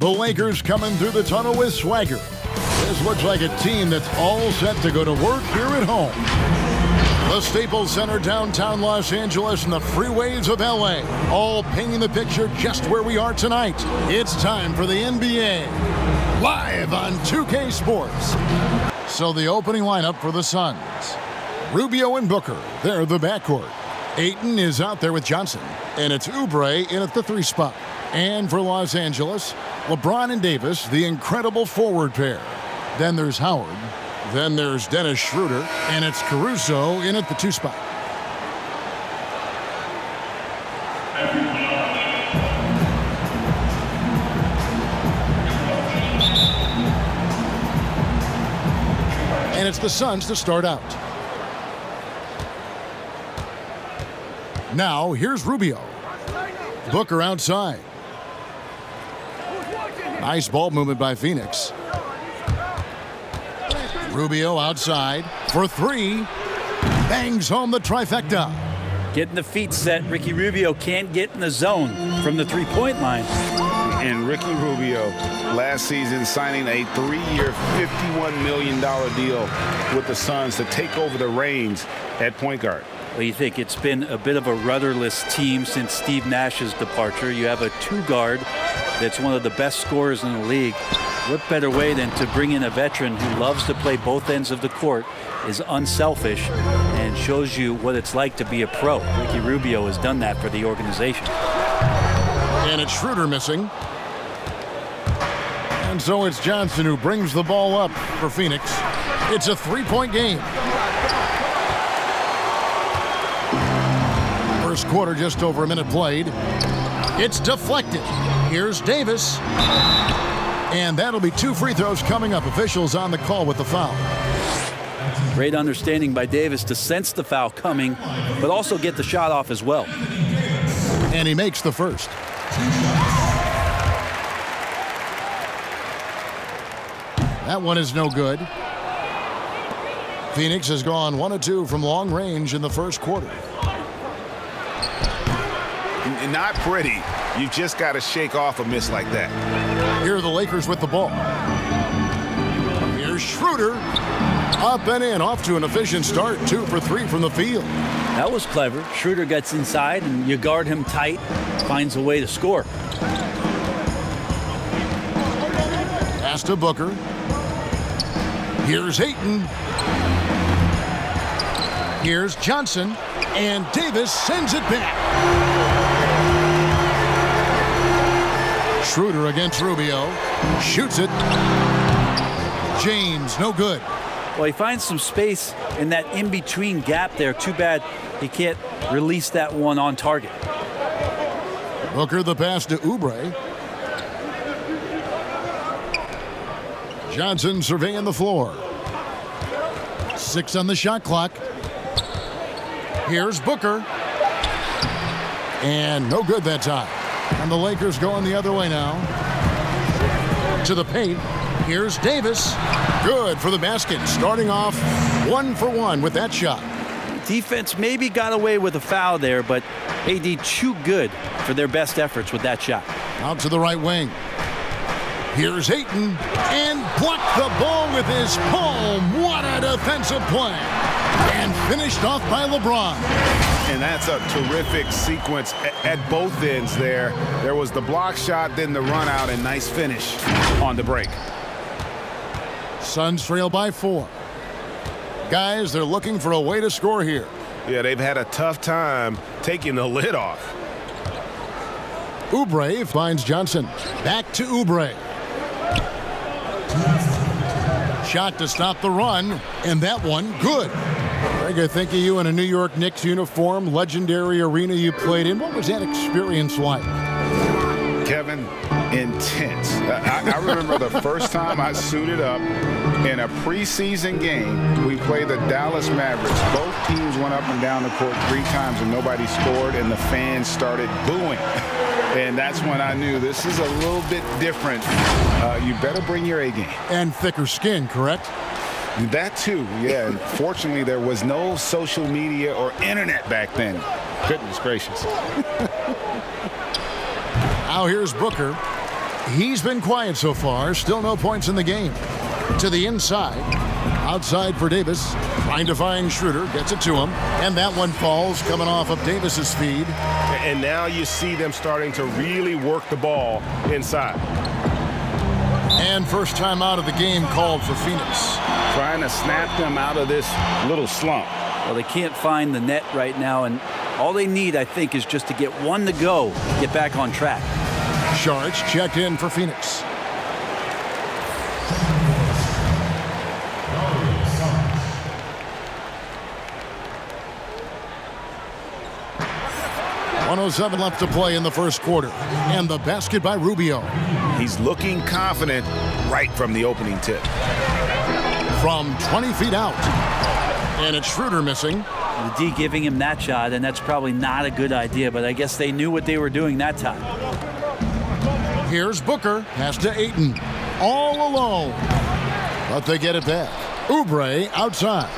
The Lakers coming through the tunnel with swagger. This looks like a team that's all set to go to work here at home. The Staples Center, downtown Los Angeles, and the freeways of LA, all painting the picture just where we are tonight. It's time for the NBA, live on 2K Sports. So the opening lineup for the Suns. Rubio and Booker, they're the backcourt. Ayton is out there with Johnson, and it's Oubre in at the 3 spot. And for Los Angeles, LeBron and Davis, the incredible forward pair. Then there's Howard. Then there's Dennis Schröder, and it's Caruso in at the 2 spot. And it's the Suns to start out. Now, here's Rubio. Booker outside. Nice ball movement by Phoenix. Rubio outside for 3. Bangs home the trifecta. Getting the feet set. Ricky Rubio can't get in the zone from the 3-point line. And Ricky Rubio, last season, signing a 3-year, $51 million deal with the Suns to take over the reins at point guard. Well, you think it's been a bit of a rudderless team since Steve Nash's departure. You have a 2-guard that's one of the best scorers in the league. What better way than to bring in a veteran who loves to play both ends of the court, is unselfish, and shows you what it's like to be a pro. Ricky Rubio has done that for the organization. And it's Schröder missing. And so it's Johnson who brings the ball up for Phoenix. It's a 3-point game. First quarter, just over a minute played. It's deflected. Here's Davis. And that'll be 2 free throws coming up. Officials on the call with the foul. Great understanding by Davis to sense the foul coming, but also get the shot off as well. And he makes the first. That one is no good. Phoenix has gone 1 of 2 from long range in the first quarter. Not pretty. You've just got to shake off a miss like that. Here are the Lakers with the ball. Here's Schröder. Up and in, off to an efficient start. 2 for 3 from the field. That was clever. Schröder gets inside, and you guard him tight, finds a way to score. Pass to Booker. Here's Ayton. Here's Johnson. And Davis sends it back. Schröder against Rubio. Shoots it. James, no good. Well, he finds some space in that in-between gap there. Too bad he can't release that one on target. Booker the pass to Oubre. Johnson surveying the floor. 6 on the shot clock. Here's Booker. And no good that time. And the Lakers going the other way now. To the paint. Here's Davis. Good for the basket. Starting off 1 for 1 with that shot. Defense maybe got away with a foul there, but AD too good for their best efforts with that shot. Out to the right wing. Here's Ayton. And blocked the ball with his palm. What a defensive play. And finished off by LeBron. And that's a terrific sequence at both ends there. There was the block shot, then the run out, and nice finish on the break. Suns trail by 4. Guys, they're looking for a way to score here. Yeah, they've had a tough time taking the lid off. Oubre finds Johnson. Back to Oubre. Shot to stop the run, and that one good. Greg, I think of you in a New York Knicks uniform, legendary arena you played in. What was that experience like? Kevin, intense. I remember the first time I suited up in a preseason game. We played the Dallas Mavericks. Both teams went up and down the court 3 times and nobody scored, and the fans started booing. And that's when I knew this is a little bit different. You better bring your A game. And thicker skin, correct? That too, yeah. Fortunately, there was no social media or internet back then. Goodness gracious. Now here's Booker. He's been quiet so far. Still no points in the game. To the inside. Outside for Daibys. Trying to find Schröder. Gets it to him. And that one falls coming off of Davis's feed. And now you see them starting to really work the ball inside. And first time out of the game called for Phoenix. Trying to snap them out of this little slump. Well, they can't find the net right now, and all they need, I think, is just to get one to go, get back on track. Sharks checked in for Phoenix. .107 left to play in the first quarter. And the basket by Rubio. He's looking confident right from the opening tip. From 20 feet out. And it's Schröder missing. The D giving him that shot, and that's probably not a good idea, but I guess they knew what they were doing that time. Here's Booker. Pass to Ayton. All alone. But they get it back. Oubre outside.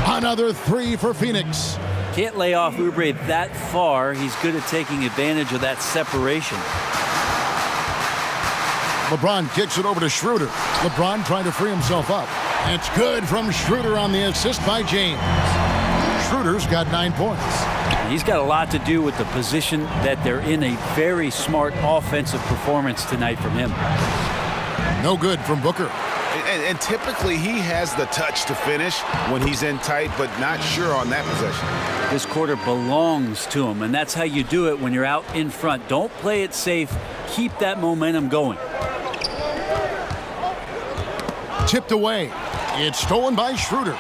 Another three for Phoenix. Can't lay off Oubre that far. He's good at taking advantage of that separation. LeBron kicks it over to Schröder. LeBron trying to free himself up. It's good from Schröder on the assist by James. Schröder's got 9 points. He's got a lot to do with the position that they're in. A very smart offensive performance tonight from him. No good from Booker. And typically he has the touch to finish when he's in tight, but not sure on that possession. This quarter belongs to him, and that's how you do it when you're out in front. Don't play it safe. Keep that momentum going. Tipped away. It's stolen by Schröder.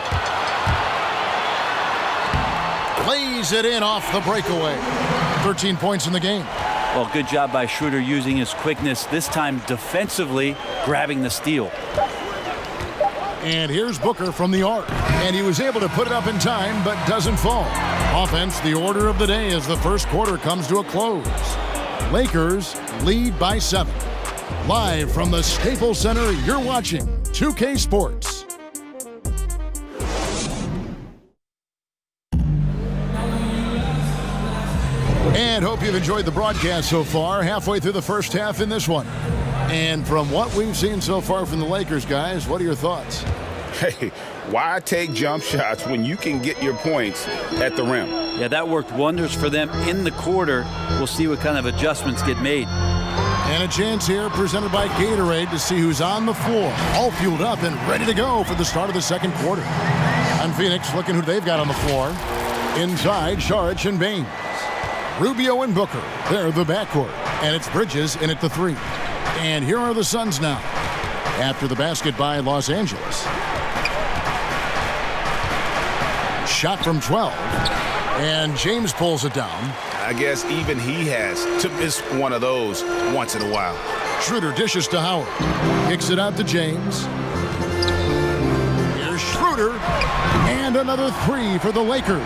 Plays it in off the breakaway. 13 points in the game. Well, good job by Schröder using his quickness, this time defensively grabbing the steal. And here's Booker from the arc. And he was able to put it up in time, but doesn't fall. Offense, the order of the day as the first quarter comes to a close. Lakers lead by 7. Live from the Staples Center, you're watching 2K Sports. And hope you've enjoyed the broadcast so far. Halfway through the first half in this one. And from what we've seen so far from the Lakers, guys, what are your thoughts? Hey, why take jump shots when you can get your points at the rim? Yeah, that worked wonders for them in the quarter. We'll see what kind of adjustments get made. And a chance here presented by Gatorade to see who's on the floor. All fueled up and ready to go for the start of the second quarter. And Phoenix looking who they've got on the floor. Inside, Saric and Baines. Rubio and Booker, they're the backcourt. And it's Bridges in at the 3. And here are the Suns now. After the basket by Los Angeles. Shot from 12. And James pulls it down. I guess even he has to miss one of those once in a while. Schröder dishes to Howard. Kicks it out to James. Here's Schröder. And another 3 for the Lakers.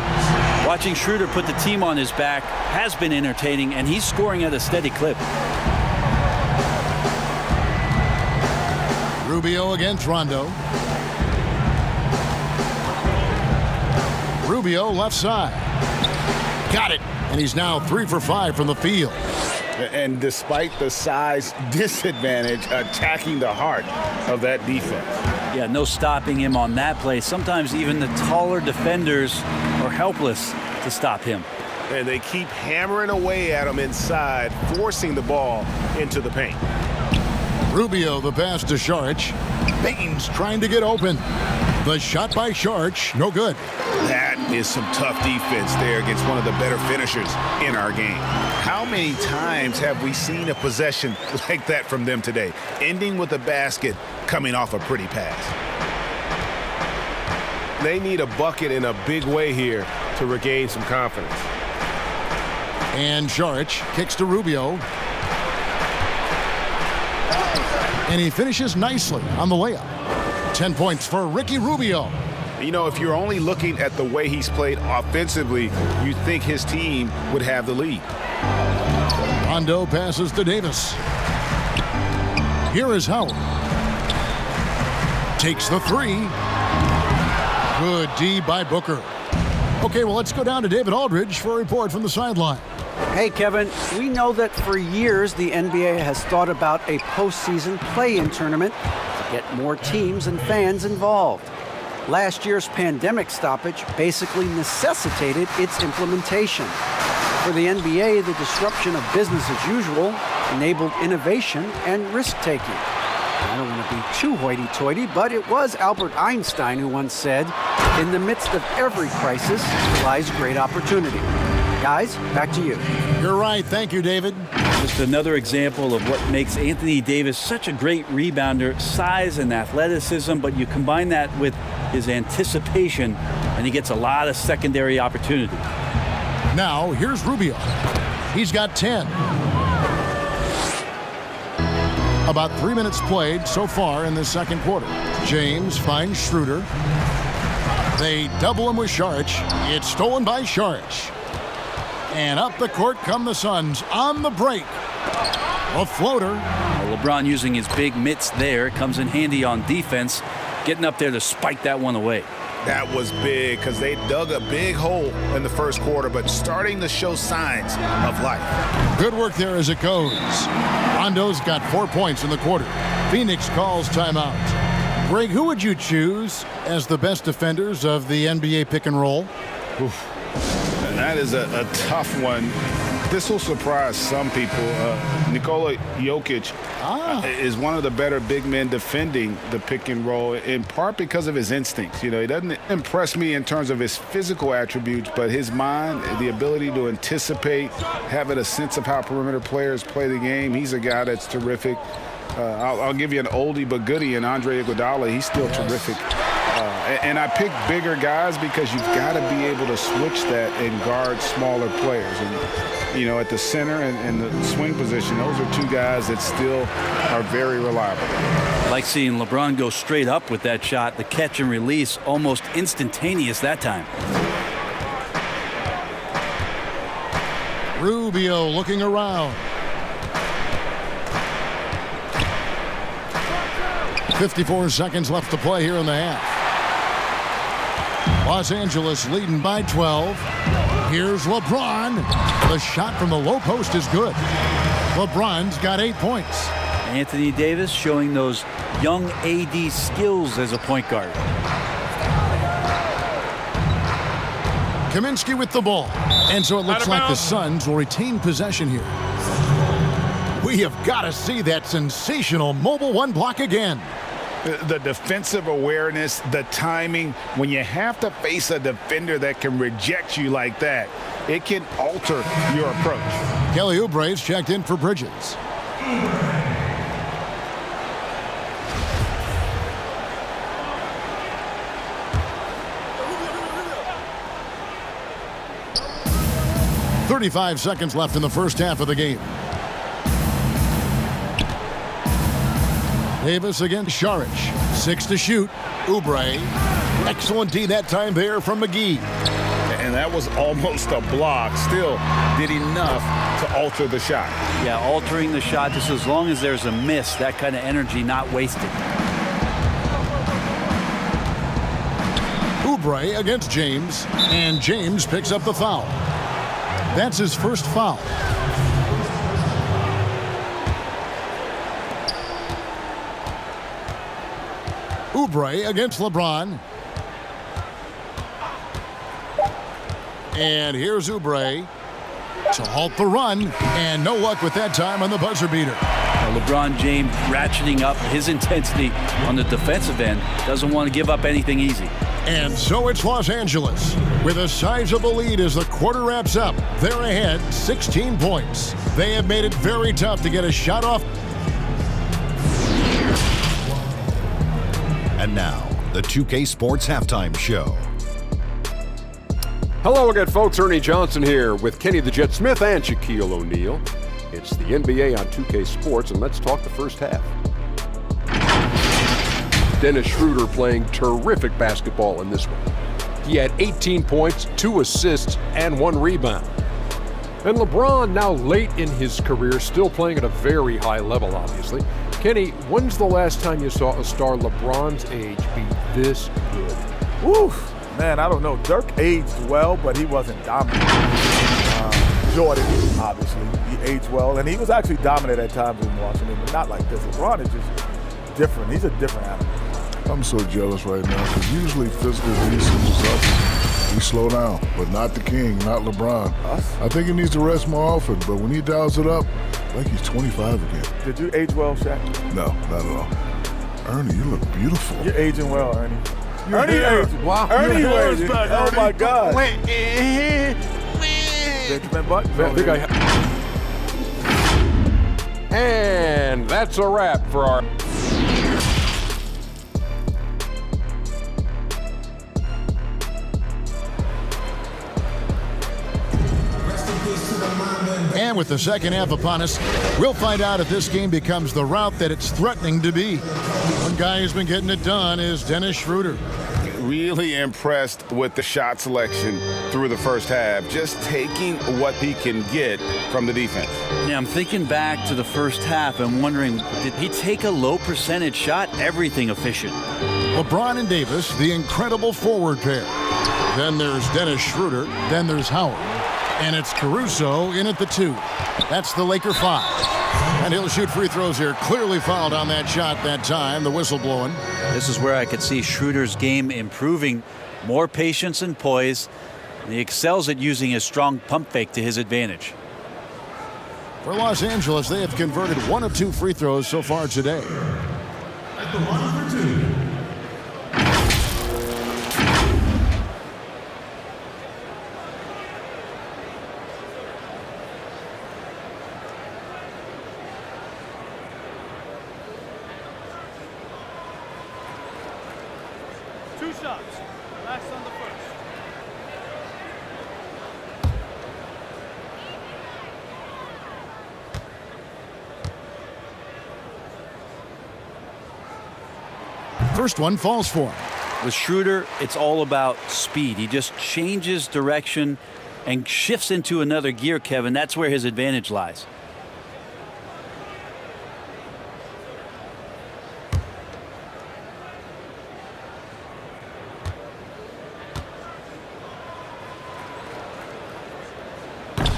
Watching Schröder put the team on his back has been entertaining, and he's scoring at a steady clip. Rubio against Rondo. Rubio left side. Got it. And he's now 3 for 5 from the field. And despite the size disadvantage, attacking the heart of that defense. Yeah, no stopping him on that play. Sometimes even the taller defenders are helpless to stop him. And they keep hammering away at him inside, forcing the ball into the paint. Rubio, the pass to Saric. Baines trying to get open. The shot by Saric, no good. That is some tough defense there against one of the better finishers in our game. How many times have we seen a possession like that from them today, ending with a basket coming off a pretty pass? They need a bucket in a big way here to regain some confidence. And Saric kicks to Rubio. And he finishes nicely on the layup. 10 points for Ricky Rubio. You know, if you're only looking at the way he's played offensively, you'd think his team would have the lead. Rondo passes to Davis. Here is Howard. Takes the 3. Good D by Booker. Okay, well, let's go down to David Aldridge for a report from the sideline. Hey, Kevin, we know that for years the NBA has thought about a postseason play-in tournament to get more teams and fans involved. Last year's pandemic stoppage basically necessitated its implementation. For the NBA, the disruption of business as usual enabled innovation and risk-taking. I don't want to be too hoity-toity, but it was Albert Einstein who once said, "In the midst of every crisis lies great opportunity." Guys, back to you. You're right. Thank you, David. Just another example of what makes Anthony Davis such a great rebounder, size and athleticism, but you combine that with his anticipation, and he gets a lot of secondary opportunity. Now, here's Rubio. He's got 10. About 3 minutes played so far in the second quarter. James finds Schröder. They double him with Saric. It's stolen by Saric. And up the court come the Suns on the break. A floater. LeBron using his big mitts there comes in handy on defense, getting up there to spike that one away. That was big because they dug a big hole in the first quarter, but starting to show signs of life. Good work there as it goes. Rondo's got 4 points in the quarter. Phoenix calls timeout. Greg, who would you choose as the best defenders of the NBA pick and roll? Oof. And that is a tough one. This will surprise some people. Nikola Jokic is one of the better big men defending the pick and roll, in part because of his instincts. You know, he doesn't impress me in terms of his physical attributes, but his mind, the ability to anticipate, having a sense of how perimeter players play the game. He's a guy that's terrific. I'll give you an oldie but goodie in Andre Iguodala. He's still terrific. And I pick bigger guys because you've got to be able to switch that and guard smaller players. And, you know, at the center and the swing position, those are two guys that still are very reliable. I like seeing LeBron go straight up with that shot. The catch and release almost instantaneous that time. Rubio looking around. 54 seconds left to play here in the half. Los Angeles leading by 12. Here's LeBron. The shot from the low post is good. LeBron's got 8 points. Anthony Davis showing those young AD skills as a point guard. Kaminsky with the ball. And so it looks like the Suns will retain possession here. We have got to see that sensational mobile one block again. The defensive awareness, the timing, when you have to face a defender that can reject you like that, it can alter your approach. Kelly Oubre's checked in for Bridges. "35 seconds left in the first half of the game. Davis against Saric. 6 to shoot. Oubre. Excellent D that time there from McGee. And that was almost a block. Still did enough to alter the shot. Yeah, altering the shot just as long as there's a miss. That kind of energy not wasted. Oubre against James. And James picks up the foul. That's his first foul. Oubre against LeBron. And here's Oubre to halt the run. And no luck with that time on the buzzer beater. LeBron James ratcheting up his intensity on the defensive end. Doesn't want to give up anything easy. And so it's Los Angeles with a sizable lead as the quarter wraps up. They're ahead 16 points. They have made it very tough to get a shot off. And now, the 2K Sports Halftime Show. Hello again, folks. Ernie Johnson here with Kenny the Jet Smith and Shaquille O'Neal. It's the NBA on 2K Sports, and let's talk the first half. Dennis Schröder playing terrific basketball in this one. He had 18 points, 2 assists, and 1 rebound. And LeBron, now late in his career, still playing at a very high level, obviously. Kenny, when's the last time you saw a star LeBron's age be this good? Woo, man, I don't know. Dirk aged well, but he wasn't dominant. enjoyed it, obviously. He aged well, and he was actually dominant at times in Washington, but not like this. LeBron is just different. He's a different animal. I'm so jealous right now because usually physical decent is us. We slow down, but not the king, not LeBron. Us? I think he needs to rest more often, but when he dials it up, like he's 25 again. Did you age well, Shaq? No, not at all. Ernie, you look beautiful. You're aging well, Ernie. Ernie hair. aging. Wow. Ernie Your hair's aging. back, Oh, Ernie. my God. Wait. Benjamin Button. I think And that's a wrap for our... And with the second half upon us, we'll find out if this game becomes the rout that it's threatening to be. One guy who's been getting it done is Dennis Schröder. Really impressed with the shot selection through the first half, just taking what he can get from the defense. Yeah, I'm thinking back to the first half and wondering, did he take a low percentage shot? Everything efficient. LeBron and Davis, the incredible forward pair. Then there's Dennis Schröder. Then there's Howard. And it's Caruso in at the 2. That's the Laker 5. And he'll shoot free throws here. Clearly fouled on that shot that time. The whistle blowing. This is where I could see Schröder's game improving. More patience and poise. And he excels at using his strong pump fake to his advantage. For Los Angeles, they have converted 1 of 2 free throws so far today. At the line for 2. Shots. Last on the first. First one falls for him. With Schröder, it's all about speed. He just changes direction and shifts into another gear, Kevin. That's where his advantage lies.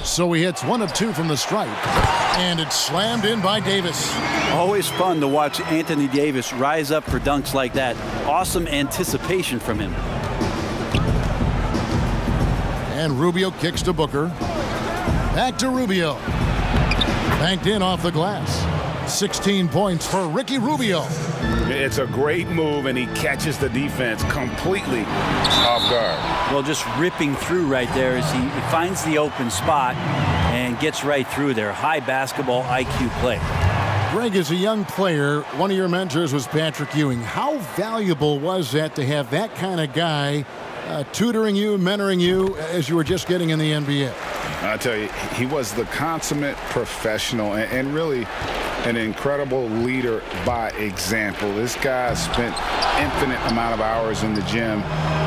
So he hits 1 of 2 from the stripe. And it's slammed in by Davis. Always fun to watch Anthony Davis rise up for dunks like that. Awesome anticipation from him. And Rubio kicks to Booker. Back to Rubio. Banked in off the glass. 16 points for Ricky Rubio. It's a great move, and he catches the defense completely off guard. Well, just ripping through right there as he finds the open spot and gets right through there. High basketball IQ play. Greg, as a young player, one of your mentors was Patrick Ewing. How valuable was that to have that kind of guy tutoring you, mentoring you as you were just getting in the NBA? I tell you, he was the consummate professional and really an incredible leader by example. This guy spent infinite amount of hours in the gym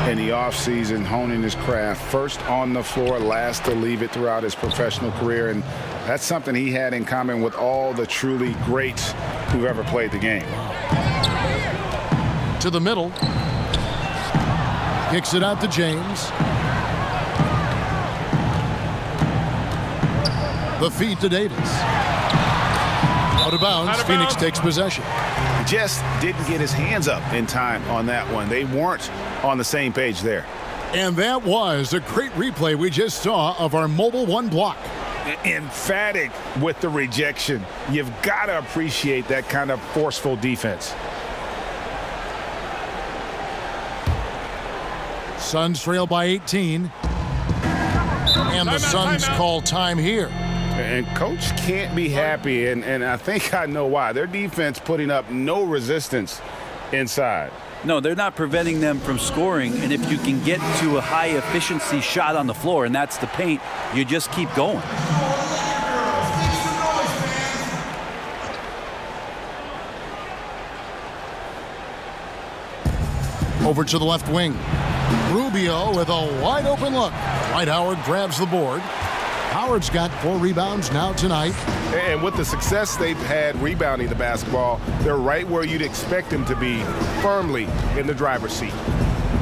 in the offseason honing his craft, first on the floor, last to leave it throughout his professional career. And that's something he had in common with all the truly greats who've ever played the game. To the middle. Kicks it out to James. The feed to Davis. Out of bounds. Phoenix takes possession. Just didn't get his hands up in time on that one. They weren't on the same page there. And that was a great replay we just saw of our mobile 1 block. Emphatic with the rejection. You've got to appreciate that kind of forceful defense. Suns trail by 18. And the Suns call time here. And coach can't be happy, and I think I know why. Their defense putting up no resistance inside. No, they're not preventing them from scoring, and if you can get to a high efficiency shot on the floor, and that's the paint, you just keep going. Over to the left wing. Rubio with a wide open look. Dwight Howard grabs the board. Howard's got 4 rebounds now tonight. And with the success they've had rebounding the basketball, they're right where you'd expect them to be, firmly in the driver's seat.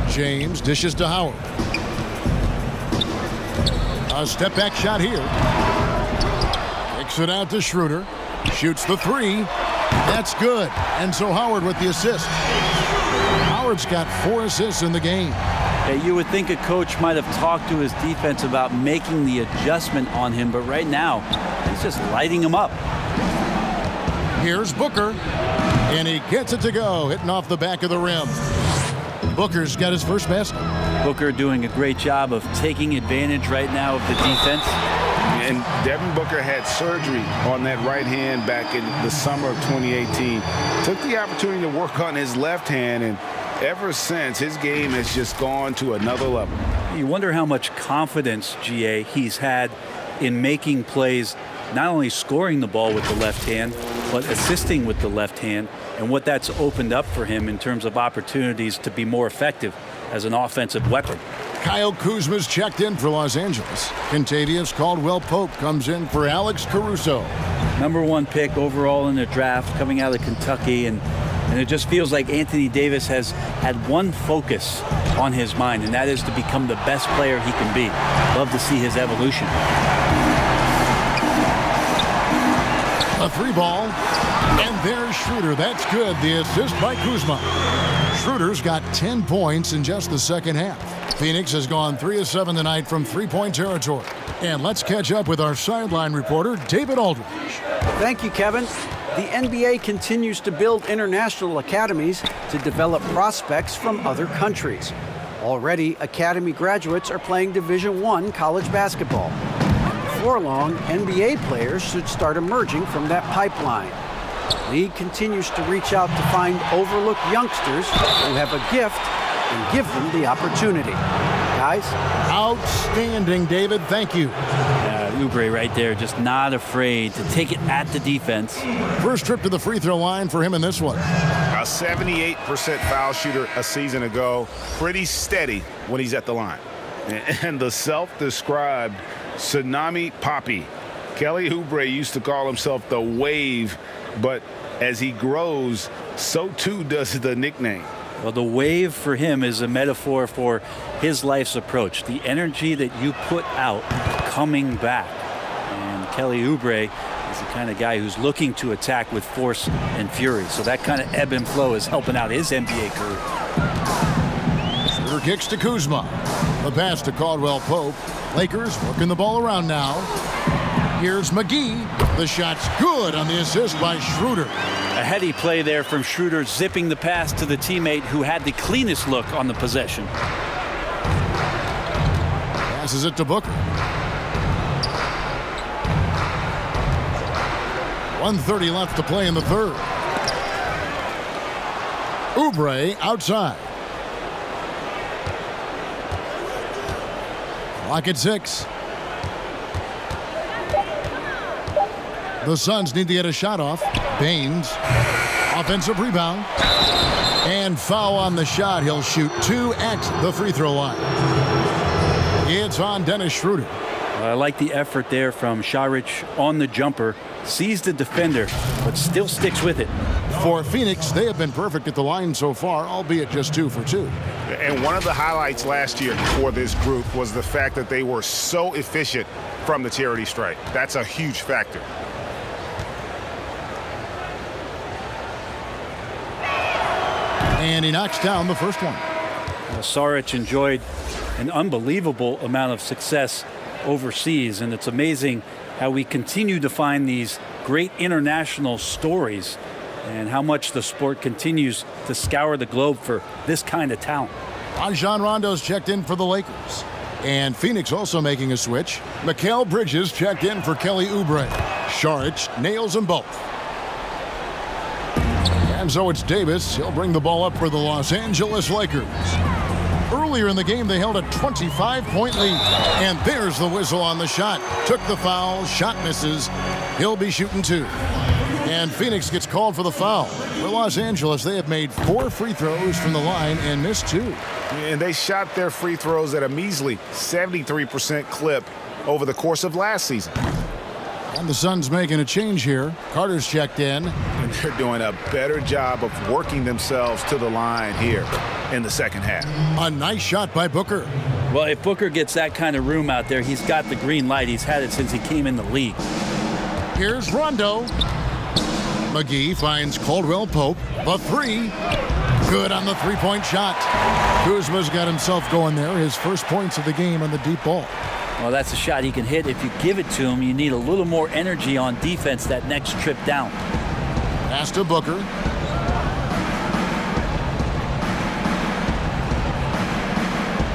James dishes to Howard. A step back shot here. Kicks it out to Schröder. Shoots the three. That's good. And so Howard with the assist. Howard's got 4 assists in the game. You would think a coach might have talked to his defense about making the adjustment on him, but right now, he's just lighting him up. Here's Booker, and he gets it to go, hitting off the back of the rim. Booker's got his first basket. Booker doing a great job of taking advantage right now of the defense. And Devin Booker had surgery on that right hand back in the summer of 2018. Took the opportunity to work on his left hand, and ever since, his game has just gone to another level. You wonder how much confidence, GA, he's had in making plays, not only scoring the ball with the left hand, but assisting with the left hand, and what that's opened up for him in terms of opportunities to be more effective as an offensive weapon. Kyle Kuzma's checked in for Los Angeles. Kentavious Caldwell-Pope comes in for Alex Caruso. #1 pick overall in the draft, coming out of Kentucky, and it just feels like Anthony Davis has had one focus on his mind, and that is to become the best player he can be. Love to see his evolution. A 3-ball, and there's Schröder. That's good. The assist by Kuzma. Schröder's got 10 points in just the second half. Phoenix has gone 3 of 7 tonight from three-point territory. And let's catch up with our sideline reporter, David Aldridge. Thank you, Kevin. The NBA continues to build international academies to develop prospects from other countries. Already, academy graduates are playing Division I college basketball. Before long, NBA players should start emerging from that pipeline. The league continues to reach out to find overlooked youngsters who have a gift and give them the opportunity. Guys? Outstanding, David. Thank you. Oubre right there, just not afraid to take it at the defense. First trip to the free throw line for him in this one. A 78% foul shooter a season ago. Pretty steady when he's at the line. And the self-described Tsunami Poppy. Kelly Oubre used to call himself the Wave, but as he grows, so too does the nickname. Well, the wave for him is a metaphor for his life's approach. The energy that you put out coming back. And Kelly Oubre is the kind of guy who's looking to attack with force and fury. So that kind of ebb and flow is helping out his NBA career. Schröder kicks to Kuzma. The pass to Caldwell-Pope. Lakers working the ball around now. Here's McGee. The shot's good on the assist by Schröder. A heady play there from Schröder, zipping the pass to the teammate who had the cleanest look on the possession. Passes it to Booker. 1:30 left to play in the third. Oubre outside. Clock at 6. The Suns need to get a shot off. Baines, offensive rebound, and foul on the shot. He'll shoot 2 at the free throw line. It's on Dennis Schröder. I like the effort there from Šarić on the jumper. Sees the defender, but still sticks with it. For Phoenix, they have been perfect at the line so far, albeit just 2 for 2. And one of the highlights last year for this group was the fact that they were so efficient from the charity stripe. That's a huge factor. And he knocks down the first one. Šarić enjoyed an unbelievable amount of success overseas, and it's amazing how we continue to find these great international stories and how much the sport continues to scour the globe for this kind of talent. Rajon Rondo's checked in for the Lakers. And Phoenix also making a switch. Mikal Bridges checked in for Kelly Oubre. Šarić nails them both. And so it's Deibys. He'll bring the ball up for the Los Angeles Lakers. Earlier in the game, they held a 25-point lead. And there's the whistle on the shot. Took the foul. Shot misses. He'll be shooting 2. And Phoenix gets called for the foul. For Los Angeles, they have made 4 free throws from the line and missed 2. And they shot their free throws at a measly 73% clip over the course of last season. And the Suns making a change here. Carter's checked in. And they're doing a better job of working themselves to the line here in the second half. A nice shot by Booker. Well, if Booker gets that kind of room out there, he's got the green light. He's had it since he came in the league. Here's Rondo. McGee finds Caldwell Pope. The three. Good on the three-point shot. Kuzma's got himself going there. His first points of the game on the deep ball. Well, that's a shot he can hit. If you give it to him, you need a little more energy on defense that next trip down. Pass to Booker.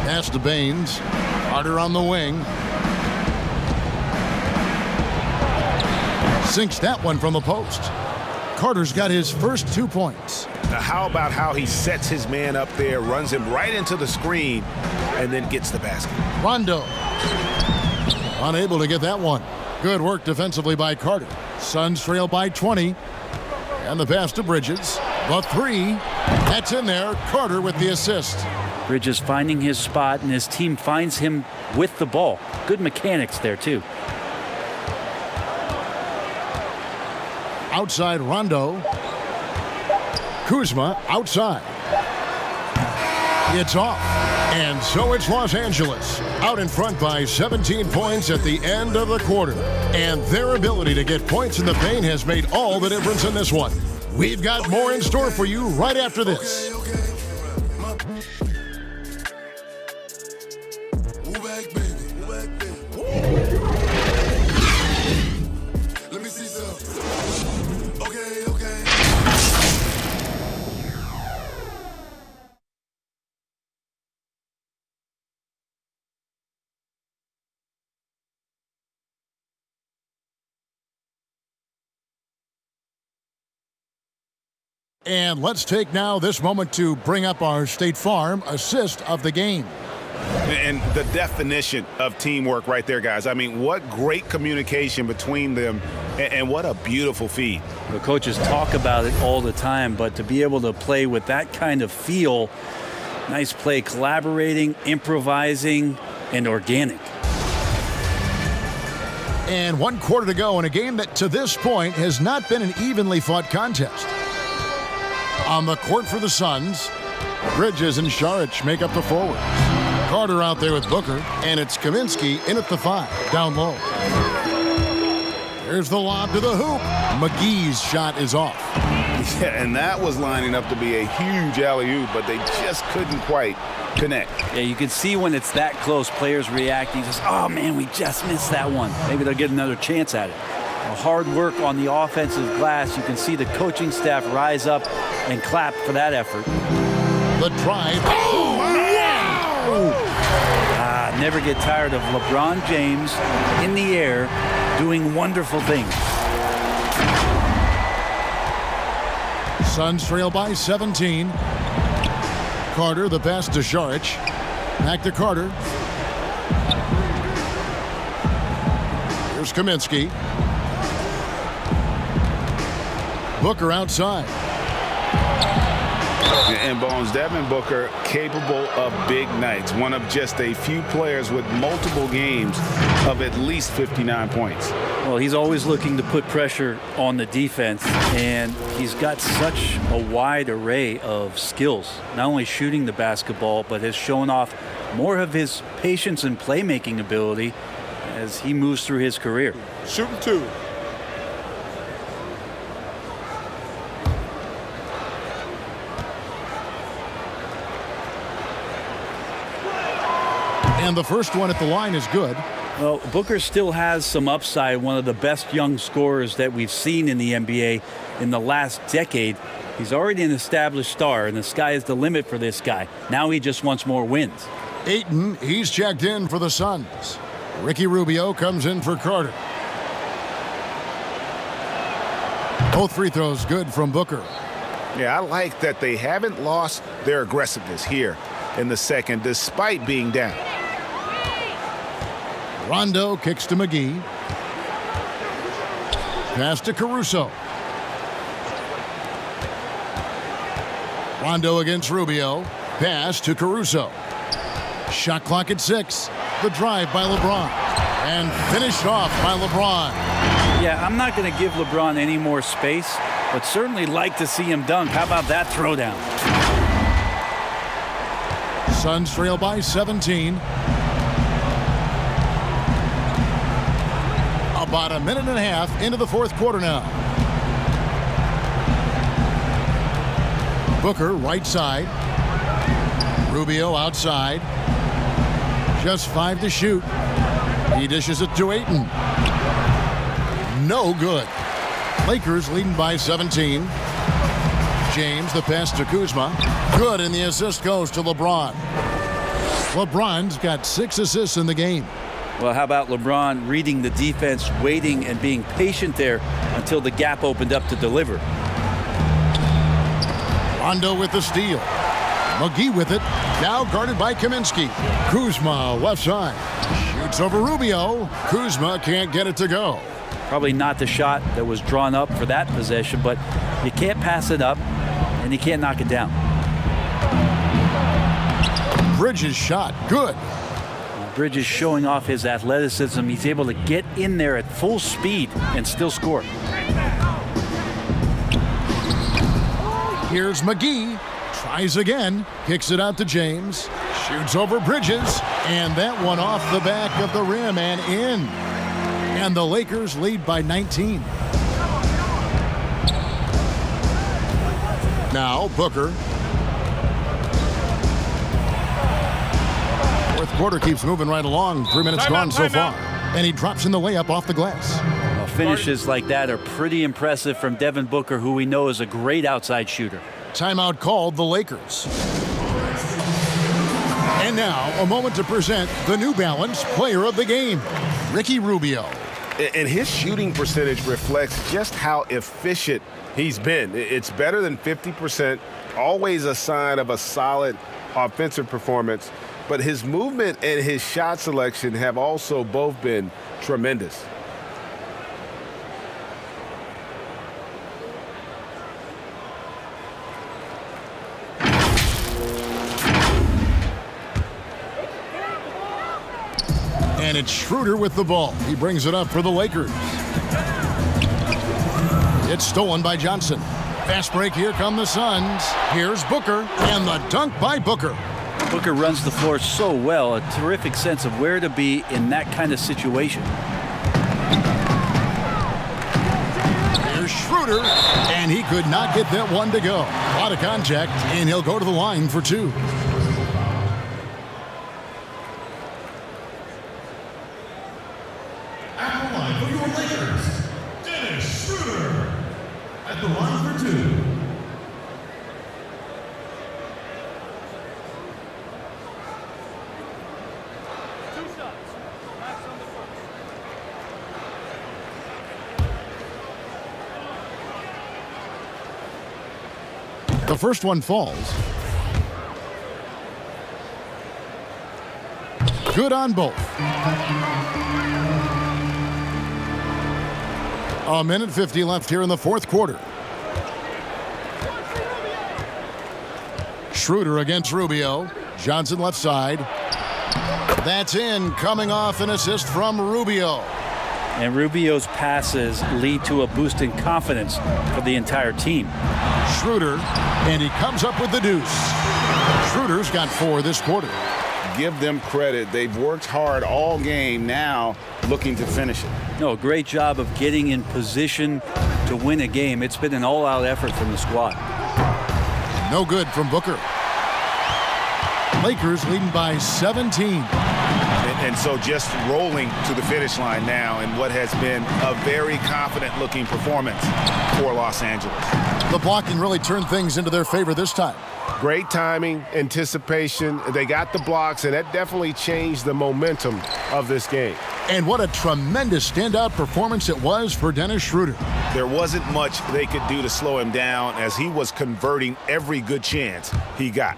Pass to Baines. Carter on the wing. Sinks that one from the post. Carter's got his first 2 points. Now, how about how he sets his man up there, runs him right into the screen, and then gets the basket? Rondo. Unable to get that one. Good work defensively by Carter. Suns trail by 20. And the pass to Bridges. The three. That's in there. Carter with the assist. Bridges finding his spot, and his team finds him with the ball. Good mechanics there, too. Outside Rondo. Kuzma outside. It's off. And so it's Los Angeles out in front by 17 points at the end of the quarter. And their ability to get points in the paint has made all the difference in this one. We've got more in store for you right after this. And let's take now this moment to bring up our State Farm assist of the game. And the definition of teamwork right there, guys. I mean, what great communication between them, and what a beautiful feed. The coaches talk about it all the time, but to be able to play with that kind of feel, nice play, collaborating, improvising, and organic. And 1 quarter to go in a game that to this point has not been an evenly fought contest. On the court for the Suns, Bridges and Saric make up the forwards. Carter out there with Booker, and it's Kaminsky in at the 5, down low. There's the lob to the hoop. McGee's shot is off. Yeah, and that was lining up to be a huge alley-oop, but they just couldn't quite connect. Yeah, you can see when it's that close, players reacting, just, oh man, we just missed that one. Maybe they'll get another chance at it. Hard work on the offensive glass. You can see the coaching staff rise up and clap for that effort. The drive. Oh, wow! Never get tired of LeBron James in the air doing wonderful things. Suns trail by 17. Carter, the pass to Saric. Back to Carter. Here's Kaminsky. Booker outside. And Bones, Devin Booker capable of big nights. One of just a few players with multiple games of at least 59 points. Well, he's always looking to put pressure on the defense, and he's got such a wide array of skills. Not only shooting the basketball, but has shown off more of his patience and playmaking ability as he moves through his career. Shooting 2. And the first one at the line is good. Well, Booker still has some upside, one of the best young scorers that we've seen in the NBA in the last decade. He's already an established star, and the sky is the limit for this guy. Now he just wants more wins. Ayton, he's checked in for the Suns. Ricky Rubio comes in for Carter. Both free throws good from Booker. Yeah, I like that they haven't lost their aggressiveness here in the second, despite being down. Rondo kicks to McGee. Pass to Caruso. Rondo against Rubio. Pass to Caruso. Shot clock at 6. The drive by LeBron. And finished off by LeBron. Yeah, I'm not going to give LeBron any more space, but certainly like to see him dunk. How about that throwdown? Suns trail by 17. A About a minute and a half into the fourth quarter now. Booker right side. Rubio outside. Just 5 to shoot. He dishes it to Ayton. No good. Lakers leading by 17. James, the pass to Kuzma. Good, and the assist goes to LeBron. LeBron's got 6 assists in the game. Well, how about LeBron reading the defense, waiting and being patient there until the gap opened up to deliver. Rondo with the steal. McGee with it. Now guarded by Kaminsky. Kuzma left side. Shoots over Rubio. Kuzma can't get it to go. Probably not the shot that was drawn up for that possession, but you can't pass it up and you can't knock it down. Bridges shot. Good. Bridges showing off his athleticism. He's able to get in there at full speed and still score. Here's McGee. Tries again. Kicks it out to James. Shoots over Bridges. And that one off the back of the rim and in. And the Lakers lead by 19. Now Booker. Fourth quarter keeps moving right along. 3 minutes gone so far. And he drops in the layup off the glass. Well, finishes like that are pretty impressive from Devin Booker, who we know is a great outside shooter. Timeout called the Lakers. And now a moment to present the New Balance Player of the Game, Ricky Rubio. And his shooting percentage reflects just how efficient he's been. It's better than 50%, always a sign of a solid offensive performance. But his movement and his shot selection have also both been tremendous. And it's Schröder with the ball. He brings it up for the Lakers. It's stolen by Johnson. Fast break, here come the Suns. Here's Booker, and the dunk by Booker. Booker runs the floor so well, a terrific sense of where to be in that kind of situation. Here's Schröder, and he could not get that one to go. A lot of contact, and he'll go to the line for 2. At the line for your Lakers, Schröder. At the line for 2. The first one falls. Good on both. A minute 50 left here in the fourth quarter. Schröder against Rubio. Johnson left side. That's in, coming off an assist from Rubio. And Rubio's passes lead to a boost in confidence for the entire team. Schröder, and he comes up with the deuce. Schröder's got 4 this quarter. Give them credit. They've worked hard all game, now looking to finish it. No, great job of getting in position to win a game. It's been an all-out effort from the squad. No good from Booker. Lakers leading by 17. And so just rolling to the finish line now in what has been a very confident-looking performance for Los Angeles. The blocking really turned things into their favor this time. Great timing, anticipation. They got the blocks, and that definitely changed the momentum of this game. And what a tremendous standout performance it was for Dennis Schröder. There wasn't much they could do to slow him down as he was converting every good chance he got.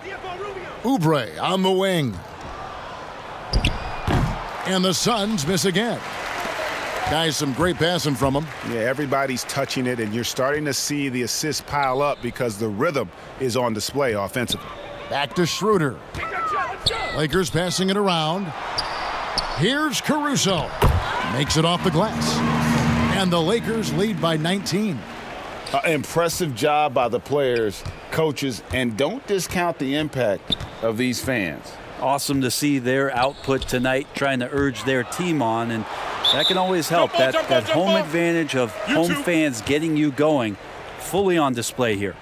Oubre on the wing. And the Suns miss again. Guys, some great passing from them. Yeah, everybody's touching it, and you're starting to see the assists pile up because the rhythm is on display offensively. Back to Schröder. Lakers passing it around. Here's Caruso. Makes it off the glass. And the Lakers lead by 19. Impressive job by the players, coaches, and don't discount the impact of these fans. awesome to see their output tonight, trying to urge their team on, and that can always help. That home advantage of home fans getting you going, fully on display here.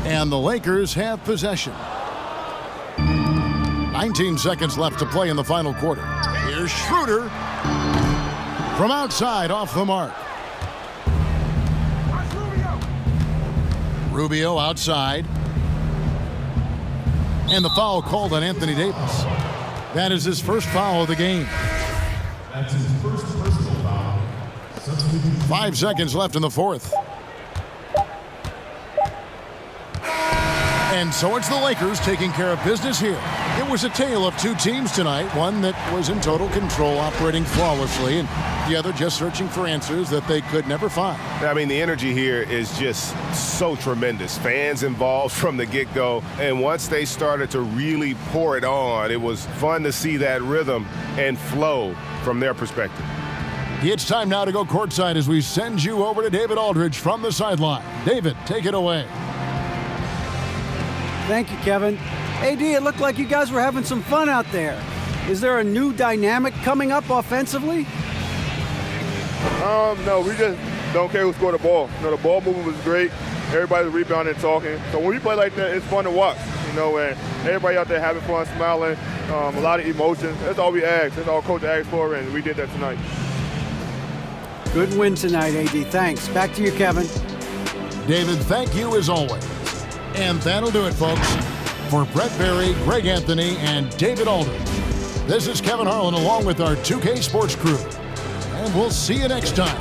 And the Lakers have possession. 19 seconds left to play in the final quarter. Here's Schröder from outside off the mark. Rubio outside. And the foul called on Anthony Daibys. That is his first foul of the game. That's his first personal foul. 5 seconds left in the fourth. And so it's the Lakers taking care of business here. It was a tale of two teams tonight, one that was in total control, operating flawlessly, and the other just searching for answers that they could never find. I mean, the energy here is just so tremendous. Fans involved from the get-go, and once they started to really pour it on, it was fun to see that rhythm and flow from their perspective. It's time now to go courtside as we send you over to David Aldridge from the sideline. David, take it away. Thank you, Kevin. AD, it looked like you guys were having some fun out there. Is there a new dynamic coming up offensively? No, we just don't care who scored the ball. You know, the ball movement was great. Everybody's rebounding and talking. So when we play like that, it's fun to watch. You know, and everybody out there having fun, smiling, a lot of emotions. That's all we ask. That's all Coach asked for, and we did that tonight. Good win tonight, AD. Thanks. Back to you, Kevin. David, thank you as always. And that'll do it, folks. For Brett Berry, Greg Anthony, and David Aldridge, this is Kevin Harlan along with our 2K Sports crew. And we'll see you next time.